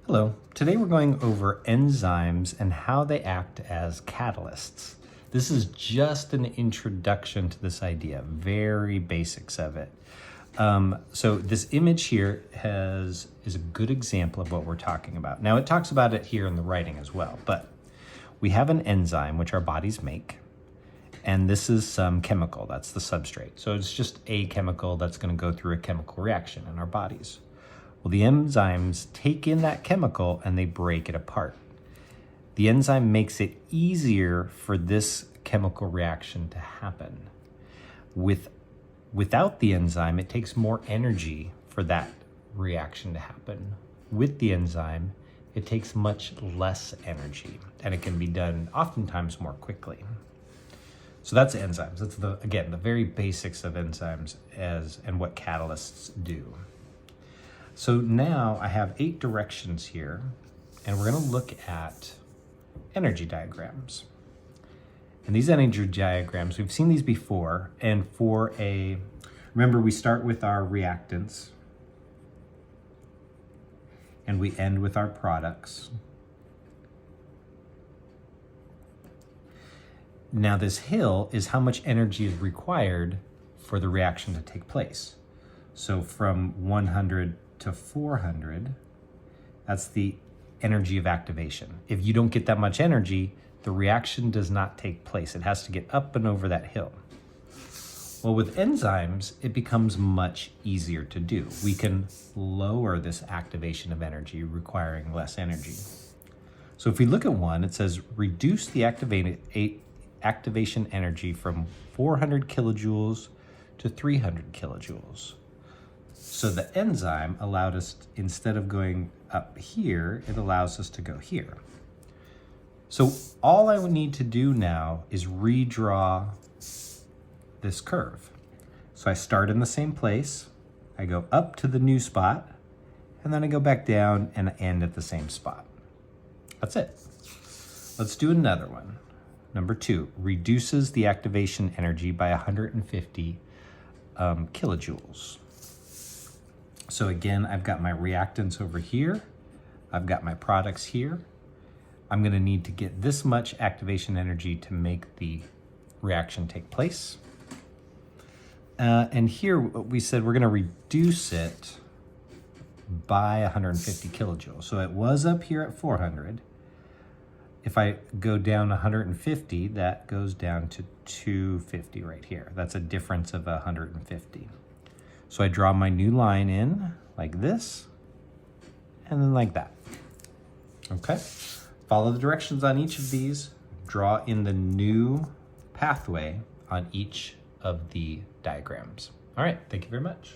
Hello, today we're going over enzymes and how they act as catalysts. This is just an introduction to this idea, very basics of it. So this image here is a good example of what we're talking about. Now it talks about it here in the writing as well, but we have an enzyme which our bodies make, and this is some chemical, that's the substrate. So it's just a chemical that's going to go through a chemical reaction in our bodies. Well, the enzymes take in that chemical and they break it apart. The enzyme makes it easier for this chemical reaction to happen. Without the enzyme, it takes more energy for that reaction to happen. With the enzyme, it takes much less energy, and it can be done oftentimes more quickly. So that's enzymes. That's again the very basics of enzymes and what catalysts do. So now I have 8 directions here, and we're going to look at energy diagrams. And these energy diagrams, we've seen these before, and remember we start with our reactants, and we end with our products. Now this hill is how much energy is required for the reaction to take place. So from 100 to 400, that's the energy of activation. If you don't get that much energy, the reaction does not take place. It has to get up and over that hill. Well, with enzymes, it becomes much easier to do. We can lower this activation of energy, requiring less energy. So if we look at one, it says reduce the activation energy from 400 kilojoules to 300 kilojoules. So the enzyme allowed us, instead of going up here, it allows us to go here. So all I would need to do now is redraw this curve. So I start in the same place, I go up to the new spot, and then I go back down and end at the same spot. That's it. Let's do another one. Number 2, reduces the activation energy by 150 kilojoules. So again, I've got my reactants over here. I've got my products here. I'm going to need to get this much activation energy to make the reaction take place. And here we said we're going to reduce it by 150 kilojoules. So it was up here at 400. If I go down 150, that goes down to 250 right here. That's a difference of 150. So I draw my new line in like this, and then like that. Okay, follow the directions on each of these, draw in the new pathway on each of the diagrams. All right, thank you very much.